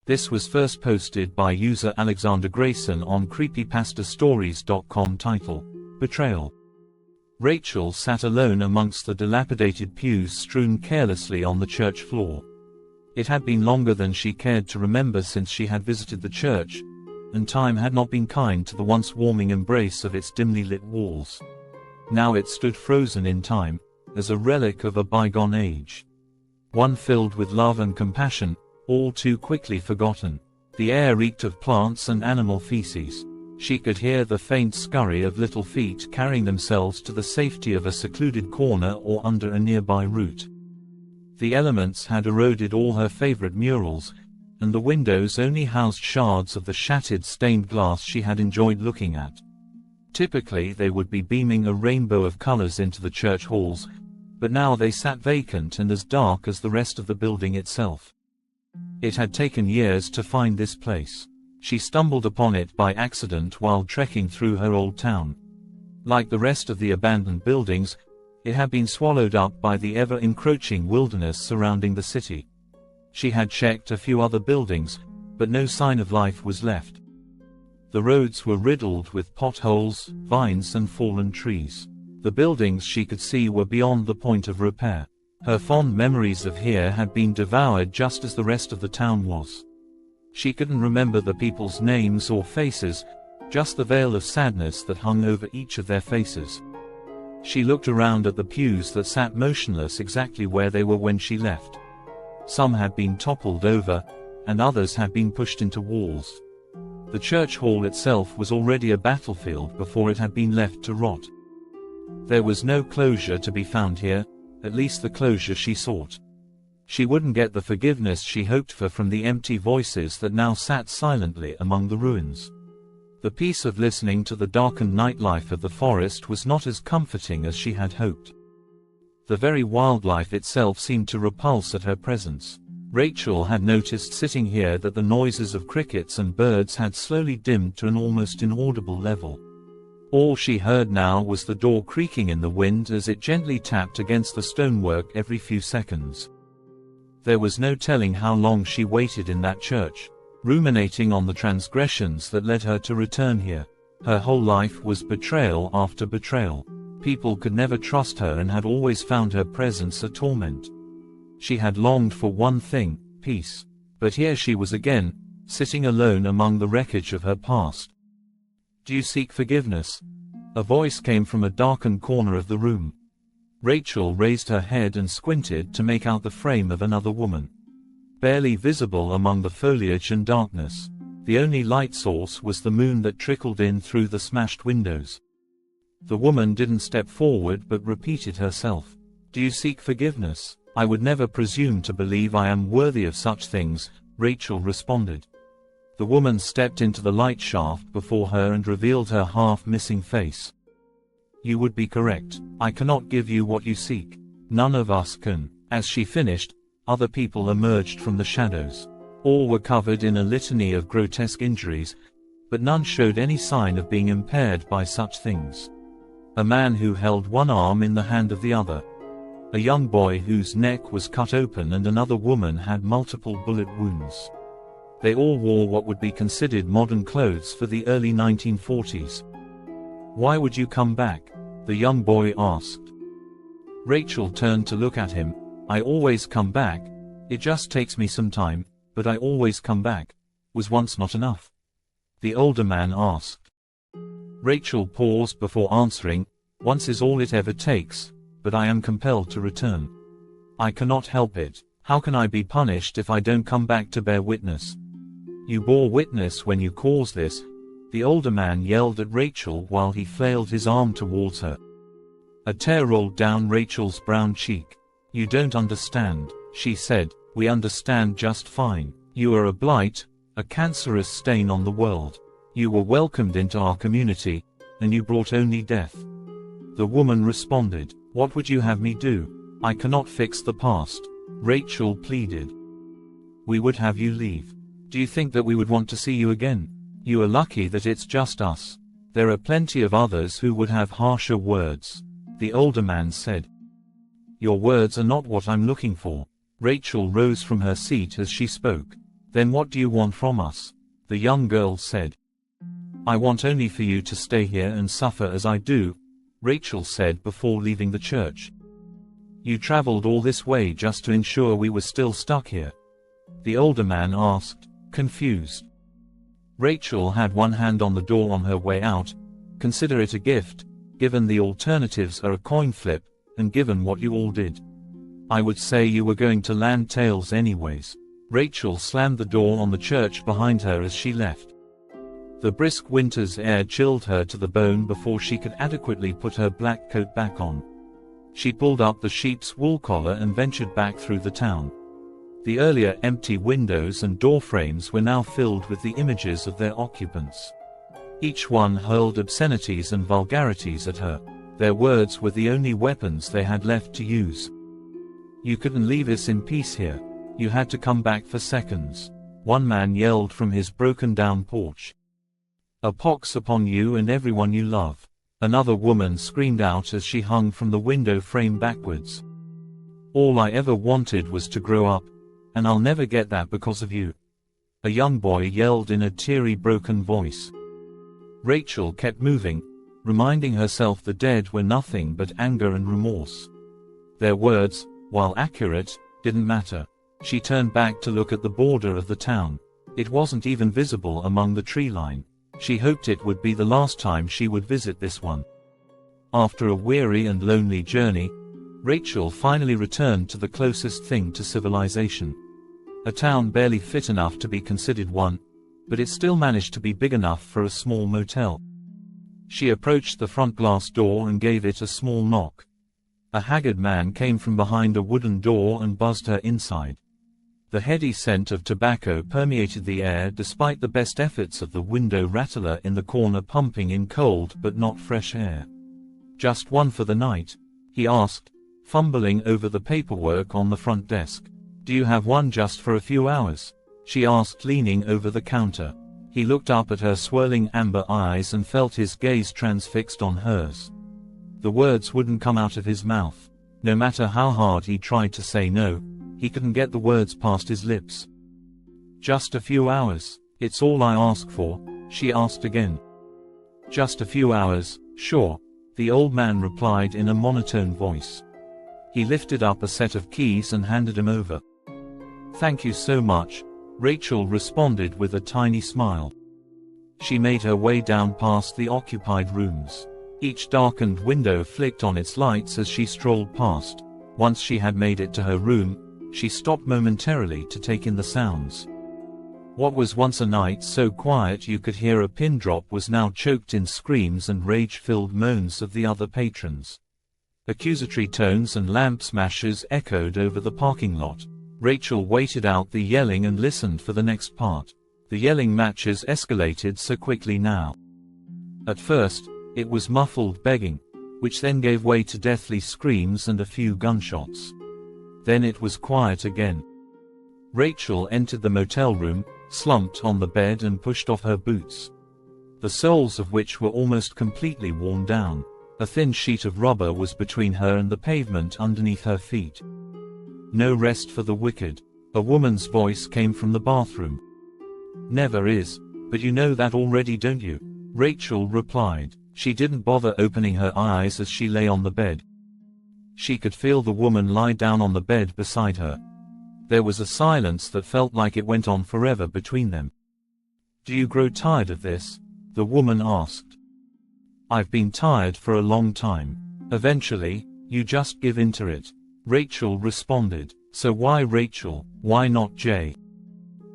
This was first posted by user Alexander Grayson on creepypastastories.com. Title: Betrayal. Rachel sat alone amongst the dilapidated pews strewn carelessly on the church floor. It had been longer than she cared to remember since she had visited the church, and time had not been kind to the once warming embrace of its dimly lit walls. Now it stood frozen in time, as a relic of a bygone age. One filled with love and compassion, all too quickly forgotten. The air reeked of plants and animal feces. She could hear the faint scurry of little feet carrying themselves to the safety of a secluded corner or under a nearby root. The elements had eroded all her favorite murals, and the windows only housed shards of the shattered stained glass she had enjoyed looking at. Typically they would be beaming a rainbow of colors into the church halls, but now they sat vacant and as dark as the rest of the building itself. It had taken years to find this place. She stumbled upon it by accident while trekking through her old town. Like the rest of the abandoned buildings, it had been swallowed up by the ever-encroaching wilderness surrounding the city. She had checked a few other buildings, but no sign of life was left. The roads were riddled with potholes, vines and fallen trees. The buildings she could see were beyond the point of repair. Her fond memories of here had been devoured just as the rest of the town was. She couldn't remember the people's names or faces, just the veil of sadness that hung over each of their faces. She looked around at the pews that sat motionless exactly where they were when she left. Some had been toppled over, and others had been pushed into walls. The church hall itself was already a battlefield before it had been left to rot. There was no closure to be found here, at least the closure she sought. She wouldn't get the forgiveness she hoped for from the empty voices that now sat silently among the ruins. The peace of listening to the darkened nightlife of the forest was not as comforting as she had hoped. The very wildlife itself seemed to repulse at her presence. Rachel had noticed sitting here that the noises of crickets and birds had slowly dimmed to an almost inaudible level. All she heard now was the door creaking in the wind as it gently tapped against the stonework every few seconds. There was no telling how long she waited in that church, ruminating on the transgressions that led her to return here. Her whole life was betrayal after betrayal. People could never trust her and had always found her presence a torment. She had longed for one thing, peace. But here she was again, sitting alone among the wreckage of her past. "Do you seek forgiveness?" A voice came from a darkened corner of the room. Rachel raised her head and squinted to make out the frame of another woman. Barely visible among the foliage and darkness, the only light source was the moon that trickled in through the smashed windows. The woman didn't step forward but repeated herself. "Do you seek forgiveness?" "I would never presume to believe I am worthy of such things," Rachel responded. The woman stepped into the light shaft before her and revealed her half-missing face. "You would be correct. I cannot give you what you seek. None of us can." As she finished, other people emerged from the shadows. All were covered in a litany of grotesque injuries, but none showed any sign of being impaired by such things. A man who held one arm in the hand of the other. A young boy whose neck was cut open, and another woman had multiple bullet wounds. They all wore what would be considered modern clothes for the early 1940s. "Why would you come back?" the young boy asked. Rachel turned to look at him. "I always come back. It just takes me some time, but I always come back. Was once not enough?" the older man asked. Rachel paused before answering. "Once is all it ever takes, but I am compelled to return. I cannot help it. How can I be punished if I don't come back to bear witness?" "You bore witness when you caused this," the older man yelled at Rachel while he flailed his arm towards her. A tear rolled down Rachel's brown cheek. "You don't understand," she said. "We understand just fine. You are a blight, a cancerous stain on the world. You were welcomed into our community, and you brought only death." The woman responded. "What would you have me do? I cannot fix the past," Rachel pleaded. "We would have you leave. Do you think that we would want to see you again? You are lucky that it's just us. There are plenty of others who would have harsher words," the older man said. "Your words are not what I'm looking for." Rachel rose from her seat as she spoke. Then what do you want from us? The young girl said. I want only for you to stay here and suffer as I do, Rachel said before leaving the church. You traveled all this way just to ensure we were still stuck here? The older man asked, confused. Rachel had one hand on the door on her way out. Consider it a gift, given the alternatives are a coin flip, and given what you all did. I would say you were going to land tails anyways. Rachel slammed the door on the church behind her as she left. The brisk winter's air chilled her to the bone before she could adequately put her black coat back on. She pulled up the sheep's wool collar and ventured back through the town. The earlier empty windows and door frames were now filled with the images of their occupants. Each one hurled obscenities and vulgarities at her. Their words were the only weapons they had left to use. You couldn't leave us in peace here. You had to come back for seconds, one man yelled from his broken-down porch. A pox upon you and everyone you love, another woman screamed out as she hung from the window frame backwards. All I ever wanted was to grow up, and I'll never get that because of you. A young boy yelled in a teary, broken voice. Rachel kept moving, reminding herself the dead were nothing but anger and remorse. Their words, while accurate, didn't matter. She turned back to look at the border of the town. It wasn't even visible among the tree line. She hoped it would be the last time she would visit this one. After a weary and lonely journey, Rachel finally returned to the closest thing to civilization. A town barely fit enough to be considered one, but it still managed to be big enough for a small motel. She approached the front glass door and gave it a small knock. A haggard man came from behind a wooden door and buzzed her inside. The heady scent of tobacco permeated the air despite the best efforts of the window rattler in the corner pumping in cold but not fresh air. Just one for the night? He asked, fumbling over the paperwork on the front desk. Do you have one just for a few hours? She asked, leaning over the counter. He looked up at her swirling amber eyes and felt his gaze transfixed on hers. The words wouldn't come out of his mouth. No matter how hard he tried to say no, he couldn't get the words past his lips. Just a few hours, it's all I ask for, she asked again. Just a few hours, sure, the old man replied in a monotone voice. He lifted up a set of keys and handed him over. Thank you so much, Rachel responded with a tiny smile. She made her way down past the occupied rooms. Each darkened window flicked on its lights as she strolled past. Once she had made it to her room, she stopped momentarily to take in the sounds. What was once a night so quiet you could hear a pin drop was now choked in screams and rage-filled moans of the other patrons. Accusatory tones and lamp smashes echoed over the parking lot. Rachel waited out the yelling and listened for the next part. The yelling matches escalated so quickly now. At first, it was muffled begging, which then gave way to deathly screams and a few gunshots. Then it was quiet again. Rachel entered the motel room, slumped on the bed and pushed off her boots, the soles of which were almost completely worn down. A thin sheet of rubber was between her and the pavement underneath her feet. No rest for the wicked. A woman's voice came from the bathroom. Never is, but you know that already, don't you? Rachel replied. She didn't bother opening her eyes as she lay on the bed. She could feel the woman lie down on the bed beside her. There was a silence that felt like it went on forever between them. Do you grow tired of this? The woman asked. I've been tired for a long time. Eventually, you just give in to it. Rachel responded. So why Rachel? Why not Jay?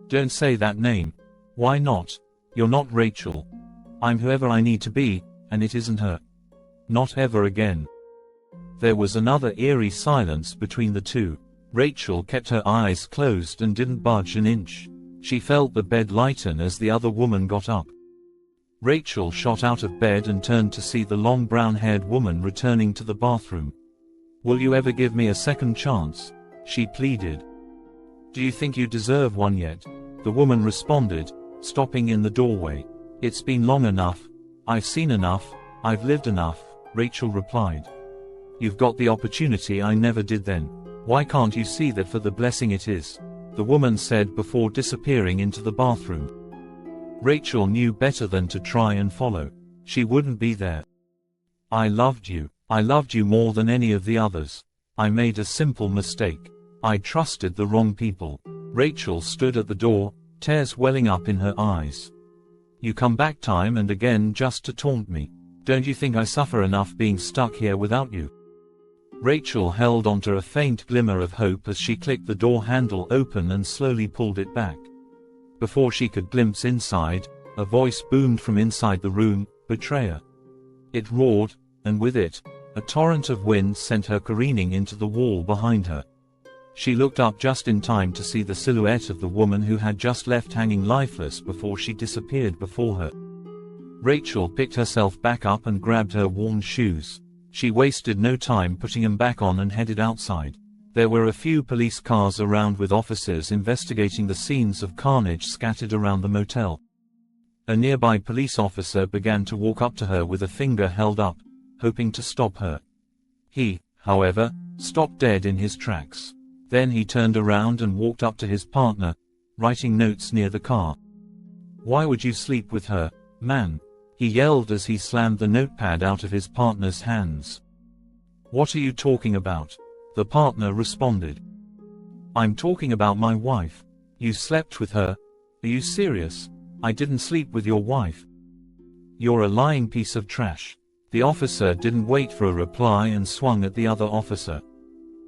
Don't say that name. Why not? You're not Rachel. I'm whoever I need to be, and it isn't her. Not ever again. There was another eerie silence between the two. Rachel kept her eyes closed and didn't budge an inch. She felt the bed lighten as the other woman got up. Rachel shot out of bed and turned to see the long brown-haired woman returning to the bathroom. Will you ever give me a second chance? She pleaded. Do you think you deserve one yet? The woman responded, stopping in the doorway. It's been long enough. I've seen enough. I've lived enough, Rachel replied. You've got the opportunity I never did then. Why can't you see that for the blessing it is? the woman said before disappearing into the bathroom. Rachel knew better than to try and follow. She wouldn't be there. I loved you. I loved you more than any of the others. I made a simple mistake. I trusted the wrong people. Rachel stood at the door, tears welling up in her eyes. You come back time and again just to taunt me. Don't you think I suffer enough being stuck here without you? Rachel held onto a faint glimmer of hope as she clicked the door handle open and slowly pulled it back. Before she could glimpse inside, a voice boomed from inside the room, "Betrayer." It roared, and with it, a torrent of wind sent her careening into the wall behind her. She looked up just in time to see the silhouette of the woman who had just left hanging lifeless before she disappeared before her. Rachel picked herself back up and grabbed her worn shoes. She wasted no time putting them back on and headed outside. There were a few police cars around with officers investigating the scenes of carnage scattered around the motel. A nearby police officer began to walk up to her with a finger held up, hoping to stop her. He, however, stopped dead in his tracks. Then he turned around and walked up to his partner, writing notes near the car. "Why would you sleep with her, man?" he yelled as he slammed the notepad out of his partner's hands. "What are you talking about?" the partner responded. "I'm talking about my wife. You slept with her. Are you serious?" "I didn't sleep with your wife." "You're a lying piece of trash." The officer didn't wait for a reply and swung at the other officer.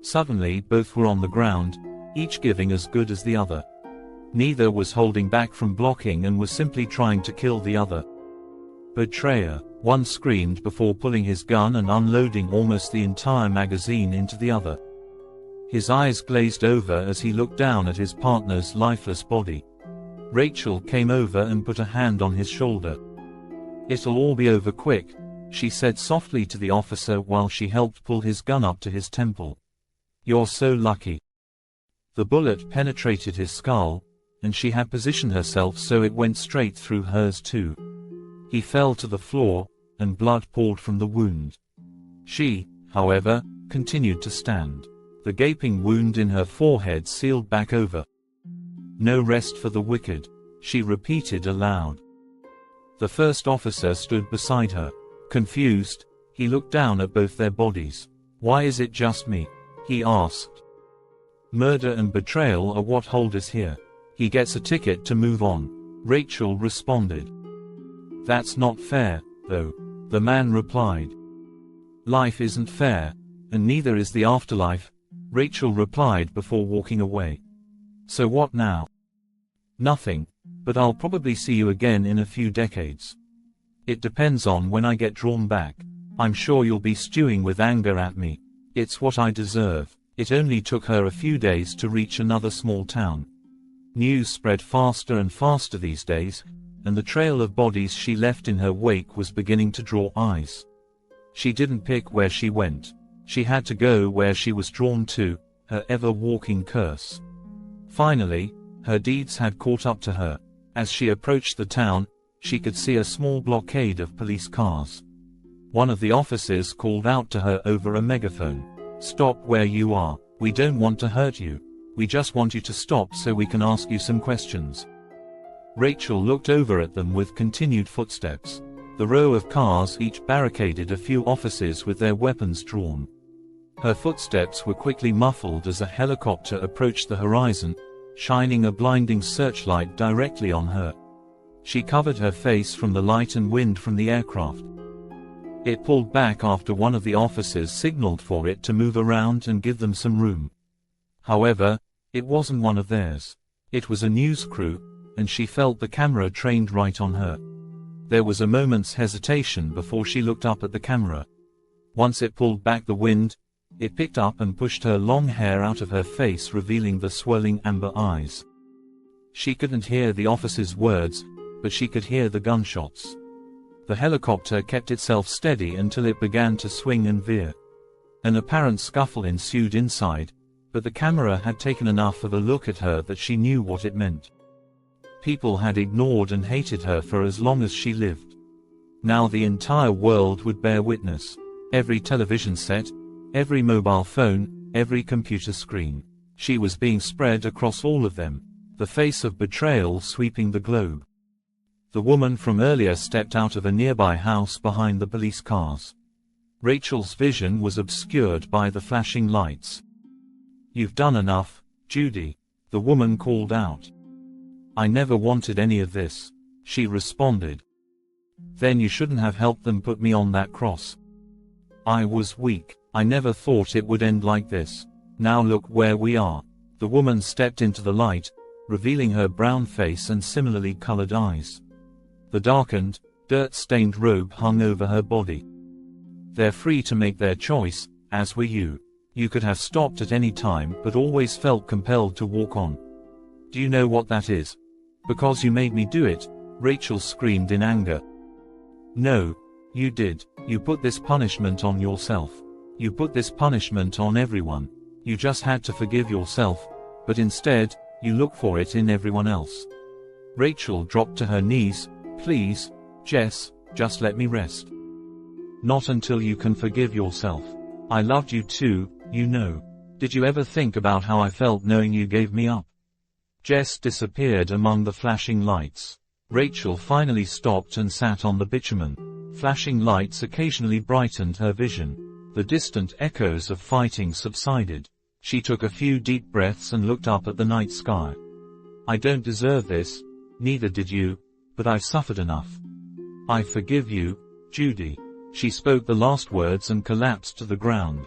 Suddenly both were on the ground, each giving as good as the other. Neither was holding back from blocking and was simply trying to kill the other. "Betrayer," one screamed before pulling his gun and unloading almost the entire magazine into the other. His eyes glazed over as he looked down at his partner's lifeless body. Rachel came over and put a hand on his shoulder. "It'll all be over quick," she said softly to the officer while she helped pull his gun up to his temple. "You're so lucky." The bullet penetrated his skull, and she had positioned herself so it went straight through hers too. He fell to the floor, and blood poured from the wound. She, however, continued to stand. The gaping wound in her forehead sealed back over. "No rest for the wicked," she repeated aloud. The first officer stood beside her. Confused, he looked down at both their bodies. "Why is it just me?" he asked. "Murder and betrayal are what hold us here. He gets a ticket to move on," Rachel responded. "That's not fair, though," the man replied. "Life isn't fair, and neither is the afterlife," Rachel replied before walking away. "So what now?" "Nothing, but I'll probably see you again in a few decades. It depends on when I get drawn back. I'm sure you'll be stewing with anger at me. It's what I deserve." It only took her a few days to reach another small town. News spread faster and faster these days, and the trail of bodies she left in her wake was beginning to draw eyes. She didn't pick where she went. She had to go where she was drawn to, her ever-walking curse. Finally, her deeds had caught up to her. As she approached the town, she could see a small blockade of police cars. One of the officers called out to her over a megaphone. "Stop where you are. We don't want to hurt you. We just want you to stop so we can ask you some questions." Rachel looked over at them with continued footsteps. The row of cars each barricaded a few officers with their weapons drawn. Her footsteps were quickly muffled as a helicopter approached the horizon, shining a blinding searchlight directly on her. She covered her face from the light and wind from the aircraft. It pulled back after one of the officers signaled for it to move around and give them some room. However, it wasn't one of theirs. It was a news crew, and she felt the camera trained right on her. There was a moment's hesitation before she looked up at the camera. Once it pulled back the wind, it picked up and pushed her long hair out of her face, revealing the swirling amber eyes. She couldn't hear the officer's words, but she could hear the gunshots. The helicopter kept itself steady until it began to swing and veer. An apparent scuffle ensued inside, but the camera had taken enough of a look at her that she knew what it meant. People had ignored and hated her for as long as she lived. Now the entire world would bear witness. Every television set, every mobile phone, every computer screen. She was being spread across all of them, the face of betrayal sweeping the globe. The woman from earlier stepped out of a nearby house behind the police cars. Rachel's vision was obscured by the flashing lights. "You've done enough, Judy," the woman called out. "I never wanted any of this," she responded. "Then you shouldn't have helped them put me on that cross. I was weak. I never thought it would end like this. Now look where we are." The woman stepped into the light, revealing her brown face and similarly colored eyes. The darkened, dirt-stained robe hung over her body. "They're free to make their choice, as were you. You could have stopped at any time but always felt compelled to walk on. Do you know what that is? Because you made me do it," Rachel screamed in anger. "No, you did. You put this punishment on yourself. You put this punishment on everyone. You just had to forgive yourself, but instead, you look for it in everyone else." Rachel dropped to her knees. "Please, Jess, just let me rest." "Not until you can forgive yourself. I loved you too, you know. Did you ever think about how I felt knowing you gave me up?" Jess disappeared among the flashing lights. Rachel finally stopped and sat on the bitumen. Flashing lights occasionally brightened her vision. The distant echoes of fighting subsided. She took a few deep breaths and looked up at the night sky. "I don't deserve this, neither did you, but I've suffered enough. I forgive you, Judy." She spoke the last words and collapsed to the ground.